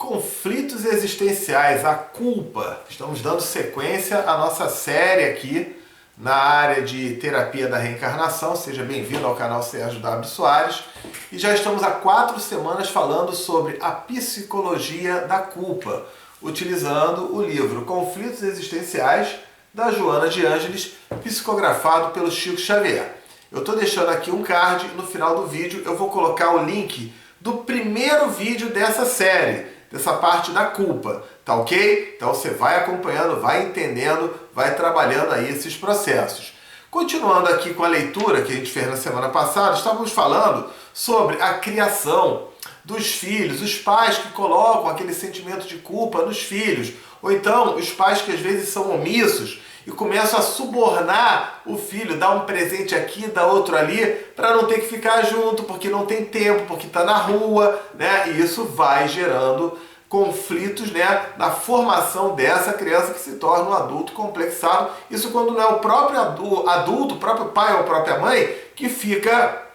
Conflitos existenciais, a culpa. Estamos dando sequência à nossa série aqui na área de terapia da reencarnação. Seja bem-vindo ao canal Sérgio W. Soares. E já estamos há 4 semanas falando sobre a psicologia da culpa, utilizando o livro Conflitos Existenciais, da Joana de Ângeles, psicografado pelo Chico Xavier. Eu estou deixando aqui um card, no final do vídeo eu vou colocar o link do primeiro vídeo dessa série, dessa parte da culpa, tá ok? Então você vai acompanhando, vai entendendo, vai trabalhando aí esses processos. Continuando aqui com a leitura que a gente fez na semana passada, estávamos falando sobre a criação dos filhos, os pais que colocam aquele sentimento de culpa nos filhos, ou então os pais que às vezes são omissos e começam a subornar o filho, dar um presente aqui, dar outro ali, para não ter que ficar junto, porque não tem tempo, porque está na rua, né? E isso vai gerando conflitos, né, na formação dessa criança que se torna um adulto complexado. Isso quando não é o próprio adulto, o próprio pai ou a própria mãe, que fica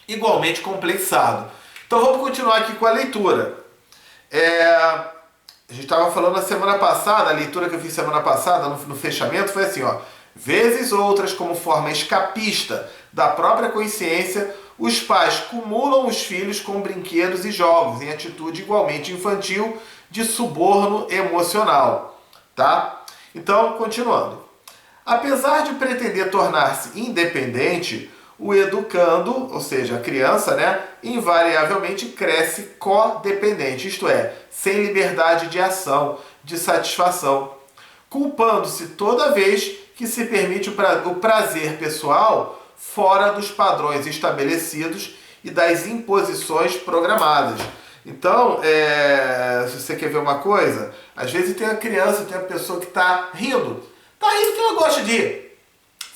igualmente complexado. Então vamos continuar aqui com a leitura. A gente estava falando na semana passada, a leitura que eu fiz semana passada, no fechamento, foi assim, ó. Vezes outras, como forma escapista da própria consciência, os pais cumulam os filhos com brinquedos e jogos, em atitude igualmente infantil de suborno emocional, tá? Então, continuando. Apesar de pretender tornar-se independente, o educando, ou seja, a criança, né, invariavelmente cresce codependente, isto é, sem liberdade de ação, de satisfação, culpando-se toda vez que se permite o prazer pessoal fora dos padrões estabelecidos e das imposições programadas. Então, se você quer ver uma coisa, às vezes tem a criança, tem a pessoa que está rindo que ela gosta de rir.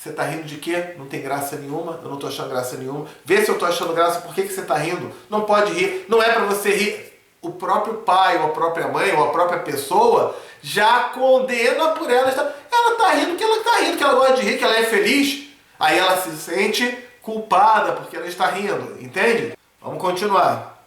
Você está rindo de quê? Não tem graça nenhuma, eu não estou achando graça nenhuma. Vê se eu estou achando graça, por que você está rindo? Não pode rir, não é para você rir. O próprio pai, ou a própria mãe, ou a própria pessoa já condena por ela. Ela está rindo que ela está rindo, que ela gosta de rir, que ela é feliz. Aí ela se sente culpada porque ela está rindo, entende? Vamos continuar.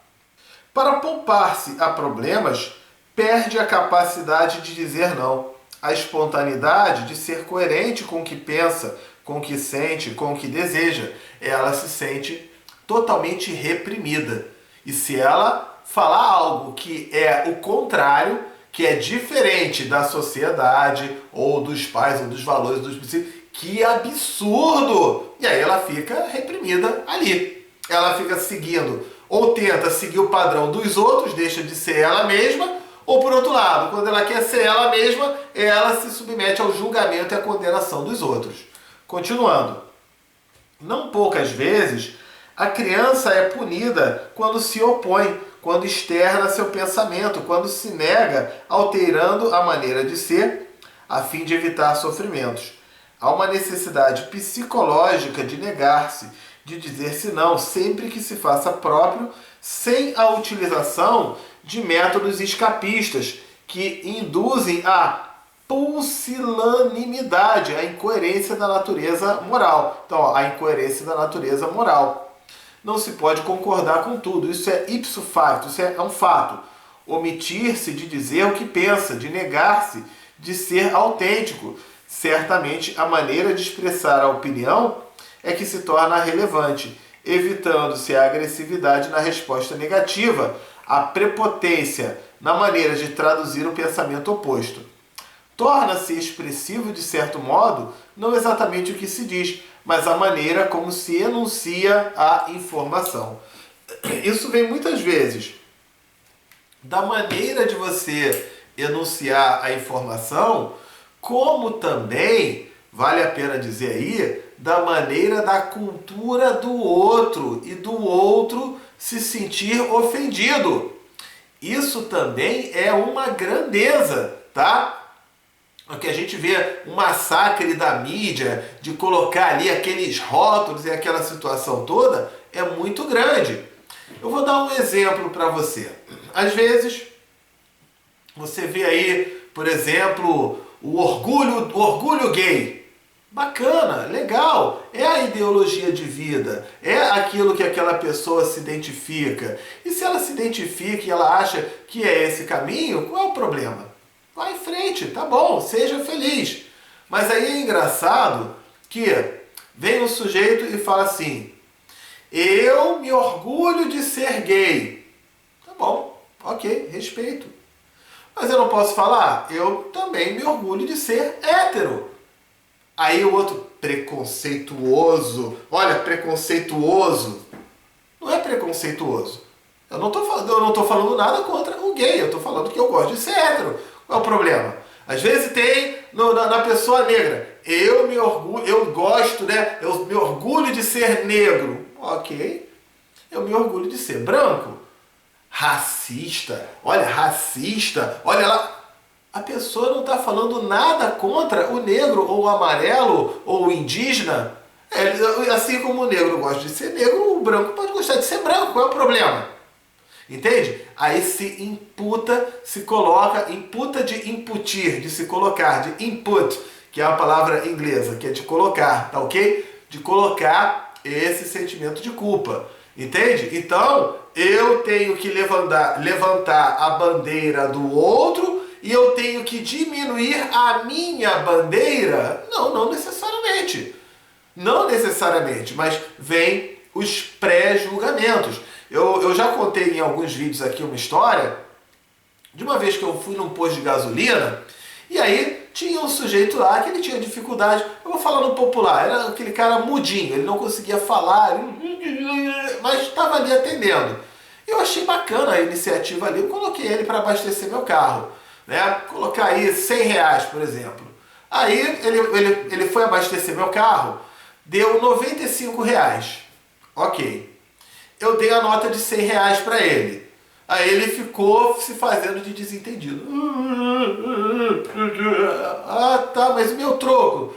Para poupar-se a problemas, perde a capacidade de dizer não, a espontaneidade de ser coerente com o que pensa, com o que sente, com o que deseja. Ela se sente totalmente reprimida. E se ela falar algo que é o contrário, que é diferente da sociedade, ou dos pais, ou dos valores, dos princípios, que absurdo! E aí ela fica reprimida ali. Ela fica seguindo, ou tenta seguir o padrão dos outros, deixa de ser ela mesma, ou por outro lado, quando ela quer ser ela mesma, ela se submete ao julgamento e à condenação dos outros. Continuando. Não poucas vezes, a criança é punida quando se opõe, quando externa seu pensamento, quando se nega, alterando a maneira de ser, a fim de evitar sofrimentos. Há uma necessidade psicológica de negar-se, de dizer-se não, sempre que se faça próprio, sem a utilização de métodos escapistas que induzem a pusilanimidade, a incoerência da natureza moral. Então, a incoerência da natureza moral. Não se pode concordar com tudo, isso é ipso facto, isso é um fato. Omitir-se de dizer o que pensa, de negar-se de ser autêntico. Certamente, a maneira de expressar a opinião é que se torna relevante, evitando-se a agressividade na resposta negativa, a prepotência na maneira de traduzir o pensamento oposto. Torna-se expressivo, de certo modo, não exatamente o que se diz, mas a maneira como se enuncia a informação. Isso vem muitas vezes da maneira de você enunciar a informação, como também, vale a pena dizer aí, da maneira da cultura do outro e do outro se sentir ofendido. Isso também é uma grandeza, tá? O que a gente vê um massacre da mídia, de colocar ali aqueles rótulos e aquela situação toda, é muito grande. Eu vou dar um exemplo para você. Às vezes, você vê aí, por exemplo, o orgulho gay. Bacana, legal, é a ideologia de vida, é aquilo que aquela pessoa se identifica. E se ela se identifica e ela acha que é esse caminho, qual é o problema? Vai em frente, tá bom, seja feliz. Mas aí é engraçado que vem um sujeito e fala assim: eu me orgulho de ser gay. Tá bom, ok, respeito. Mas eu não posso falar, eu também me orgulho de ser hétero. Aí o outro, preconceituoso. Olha, preconceituoso. Não é preconceituoso. Eu não tô falando nada contra o gay. Eu tô falando que eu gosto de ser hétero. Qual é o problema? Às vezes tem na pessoa negra. Eu me orgulho, eu gosto, né? Eu me orgulho de ser negro. Ok. Eu me orgulho de ser branco. Racista. Olha lá. A pessoa não está falando nada contra o negro, ou o amarelo, ou o indígena. Assim como o negro gosta de ser negro, o branco pode gostar de ser branco. Qual é o problema? Entende? Aí se imputa, se coloca, imputa de imputir, de se colocar, de input, que é a palavra inglesa, que é de colocar, tá ok? De colocar esse sentimento de culpa. Entende? Então, eu tenho que levantar a bandeira do outro e eu tenho que diminuir a minha bandeira? Não necessariamente. Não necessariamente, mas vem os pré-julgamentos. Eu já contei em alguns vídeos aqui uma história de uma vez que eu fui num posto de gasolina e aí tinha um sujeito lá que ele tinha dificuldade, eu vou falar no popular, era aquele cara mudinho, ele não conseguia falar, mas estava ali atendendo. Eu achei bacana a iniciativa ali, eu coloquei ele para abastecer meu carro. Né? Colocar aí R$100, por exemplo. Aí ele foi abastecer meu carro, deu R$95. Ok. Eu dei a nota de R$100 para ele. Aí ele ficou se fazendo de desentendido. Ah, tá, mas o meu troco?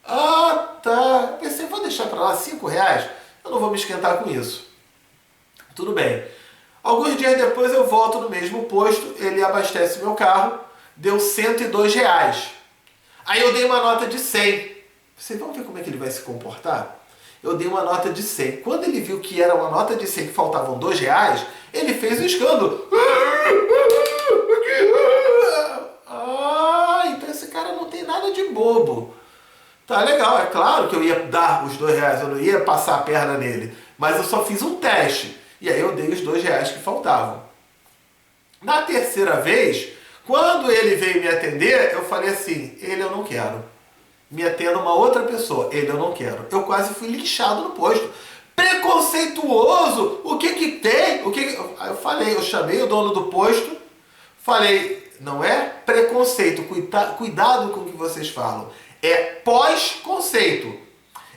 Ah, tá. Pensei, vou deixar para lá R$5? Eu não vou me esquentar com isso. Tudo bem. Alguns dias depois eu volto no mesmo posto, ele abastece meu carro, deu R$102. Aí eu dei uma nota de 100. Vocês vão ver como é que ele vai se comportar? Eu dei uma nota de 100. Quando ele viu que era uma nota de 100 que faltavam R$2, ele fez um escândalo. Ah, então esse cara não tem nada de bobo. Tá legal, é claro que eu ia dar os R$2, eu não ia passar a perna nele. Mas eu só fiz um teste. E aí eu dei os R$2 que faltavam. Na terceira vez, quando ele veio me atender, eu falei assim, ele eu não quero. Me atenda uma outra pessoa, ele eu não quero. Eu quase fui linchado no posto. Preconceituoso! O que que tem? Aí eu falei, eu chamei o dono do posto, falei, não é preconceito, cuidado com o que vocês falam. É pós-conceito.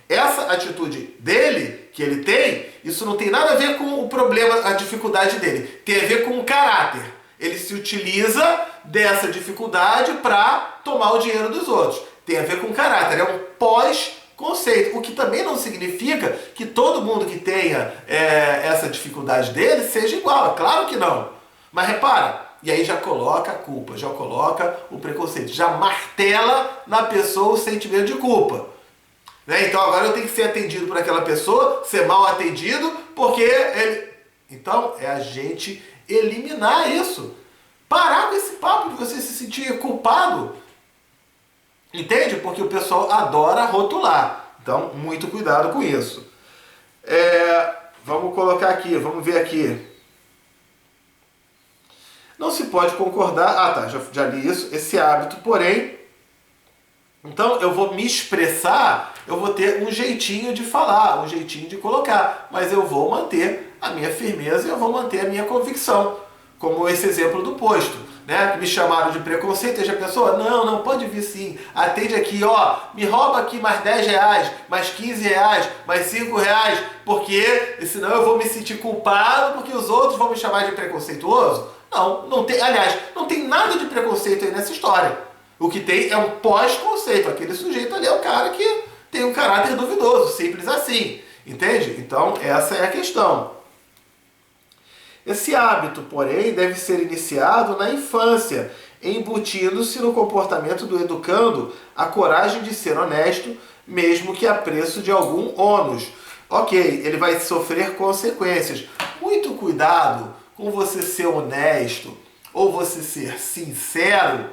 Essa atitude dele, que ele tem, isso não tem nada a ver com o problema, a dificuldade dele. Tem a ver com o caráter. Ele se utiliza dessa dificuldade para tomar o dinheiro dos outros. Tem a ver com o caráter. É um pós-conceito. O que também não significa que todo mundo que tenha essa dificuldade dele seja igual. É claro que não. Mas repara, e aí já coloca a culpa, já coloca o preconceito, já martela na pessoa o sentimento de culpa. Então agora eu tenho que ser atendido por aquela pessoa, ser mal atendido, porque ele... Então é a gente eliminar isso. Parar com esse papo de você se sentir culpado. Entende? Porque o pessoal adora rotular. Então, muito cuidado com isso. Vamos colocar aqui, vamos ver aqui. Não se pode concordar... Ah, tá, já li isso. Esse hábito, porém... Então, eu vou me expressar, eu vou ter um jeitinho de falar, um jeitinho de colocar, mas eu vou manter a minha firmeza e eu vou manter a minha convicção, como esse exemplo do posto, né? Que me chamaram de preconceito, e já pensou? Não, pode vir sim, atende aqui, ó, me rouba aqui mais R$10, mais R$15, mais R$5, porque senão eu vou me sentir culpado porque os outros vão me chamar de preconceituoso? Não tem, aliás, não tem nada de preconceito aí nessa história. O que tem é um pós-conceito. Aquele sujeito ali é o cara que tem um caráter duvidoso, simples assim. Entende? Então, essa é a questão. Esse hábito, porém, deve ser iniciado na infância, embutindo-se no comportamento do educando a coragem de ser honesto, mesmo que a preço de algum ônus. Ok, ele vai sofrer consequências. Muito cuidado com você ser honesto ou você ser sincero.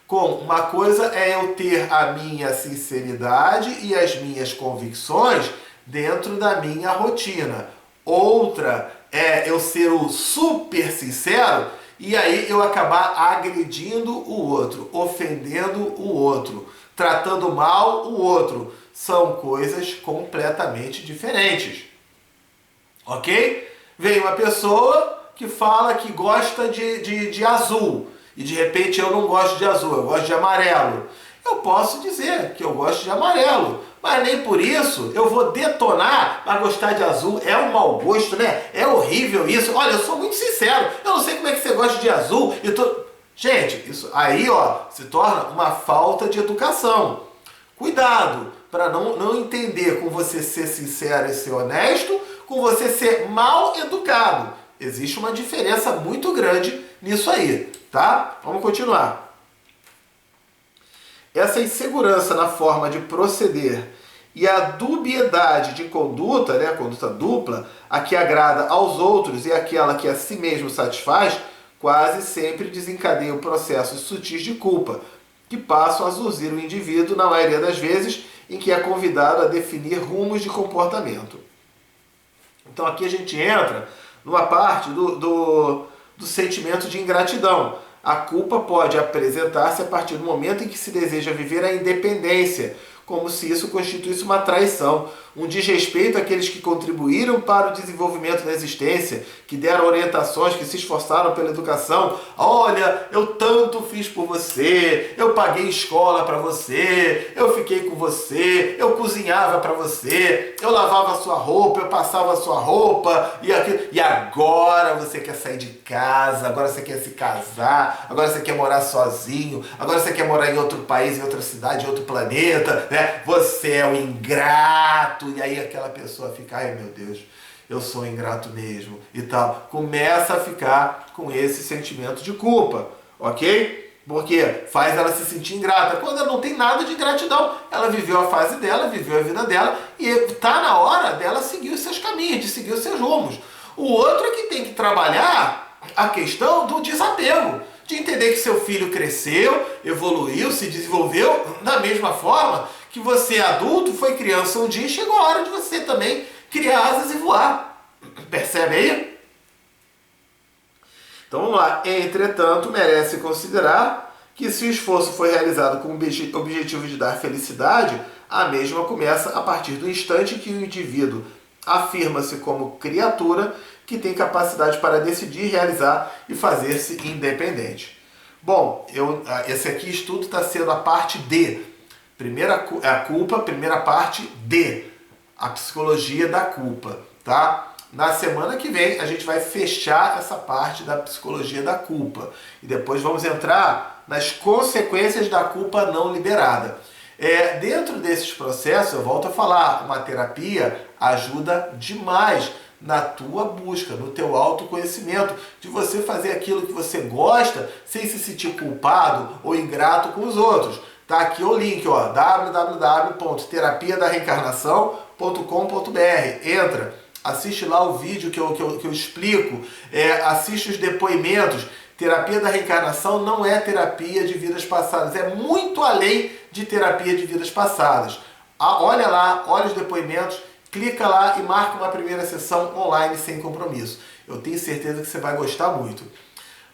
Uma coisa é eu ter a minha sinceridade e as minhas convicções dentro da minha rotina. Outra é eu ser o super sincero e aí eu acabar agredindo o outro, ofendendo o outro, tratando mal o outro. São coisas completamente diferentes. Ok? Vem uma pessoa que fala que gosta de azul e de repente eu não gosto de azul, eu gosto de amarelo. Eu posso dizer que eu gosto de amarelo, mas nem por isso eu vou detonar a gostar de azul. É um mau gosto, né? É horrível isso. Olha, eu sou muito sincero, eu não sei como é que você gosta de azul. Gente, isso aí se torna uma falta de educação. Cuidado para não entender com você ser sincero e ser honesto, com você ser mal educado. Existe uma diferença muito grande nisso aí, tá? Vamos continuar. Essa insegurança na forma de proceder e a dubiedade de conduta, né, a conduta dupla, a que agrada aos outros e aquela que a si mesmo satisfaz, quase sempre desencadeiam processos sutis de culpa, que passam a zuzir o indivíduo na maioria das vezes em que é convidado a definir rumos de comportamento. Então aqui a gente entra numa parte do sentimento de ingratidão. A culpa pode apresentar-se a partir do momento em que se deseja viver a independência, como se isso constituísse uma traição, um desrespeito àqueles que contribuíram para o desenvolvimento da existência, que deram orientações, que se esforçaram pela educação. Olha, eu tanto fiz por você, eu paguei escola para você, eu fiquei com você, eu cozinhava para você, eu lavava a sua roupa, eu passava a sua roupa, e agora você quer sair de casa, agora você quer se casar, agora você quer morar sozinho, agora você quer morar em outro país, em outra cidade, em outro planeta, né? Você é um ingrato. E aí aquela pessoa fica, ai meu Deus, eu sou ingrato mesmo e tal. Começa a ficar com esse sentimento de culpa, ok? Porque faz ela se sentir ingrata. Quando ela não tem nada de gratidão, ela viveu a fase dela, viveu a vida dela e tá na hora dela seguir os seus caminhos, de seguir os seus rumos. O outro é que tem que trabalhar a questão do desapego, de entender que seu filho cresceu, evoluiu, se desenvolveu da mesma forma que você, adulto, foi criança um dia e chegou a hora de você também criar asas e voar. Percebe aí? Então vamos lá. Entretanto, merece considerar que se o esforço foi realizado com o objetivo de dar felicidade, a mesma começa a partir do instante que o indivíduo afirma-se como criatura que tem capacidade para decidir, realizar e fazer-se independente. Bom, esse aqui estudo está sendo a parte D. A culpa, primeira parte D, a psicologia da culpa, tá? Na semana que vem a gente vai fechar essa parte da psicologia da culpa e depois vamos entrar nas consequências da culpa não liberada. Dentro desses processos, eu volto a falar, uma terapia ajuda demais na tua busca, no teu autoconhecimento, de você fazer aquilo que você gosta sem se sentir culpado ou ingrato com os outros. Tá aqui o link, www.terapiadareencarnação.com.br. Entra, assiste lá o vídeo que eu explico, assiste os depoimentos. Terapia da reencarnação não é terapia de vidas passadas, é muito além de terapia de vidas passadas. Olha lá, olha os depoimentos, clica lá e marca uma primeira sessão online sem compromisso. Eu tenho certeza que você vai gostar muito.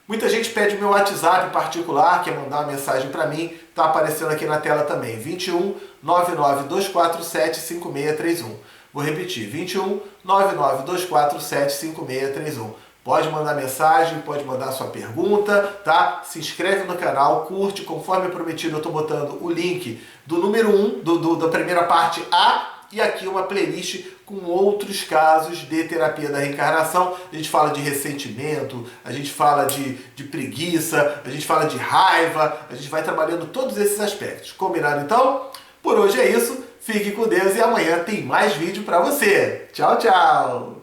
Muita gente pede meu WhatsApp particular, quer mandar uma mensagem para mim, está aparecendo aqui na tela também, 21 99247 5631. Vou repetir, 21 99247 5631. Pode mandar mensagem, pode mandar sua pergunta, tá? Se inscreve no canal, curte, conforme prometido eu estou botando o link do número 1, da primeira parte A, e aqui uma playlist com outros casos de terapia da reencarnação. A gente fala de ressentimento, a gente fala de preguiça, a gente fala de raiva, a gente vai trabalhando todos esses aspectos. Combinado então? Por hoje é isso, fique com Deus e amanhã tem mais vídeo para você. Tchau, tchau!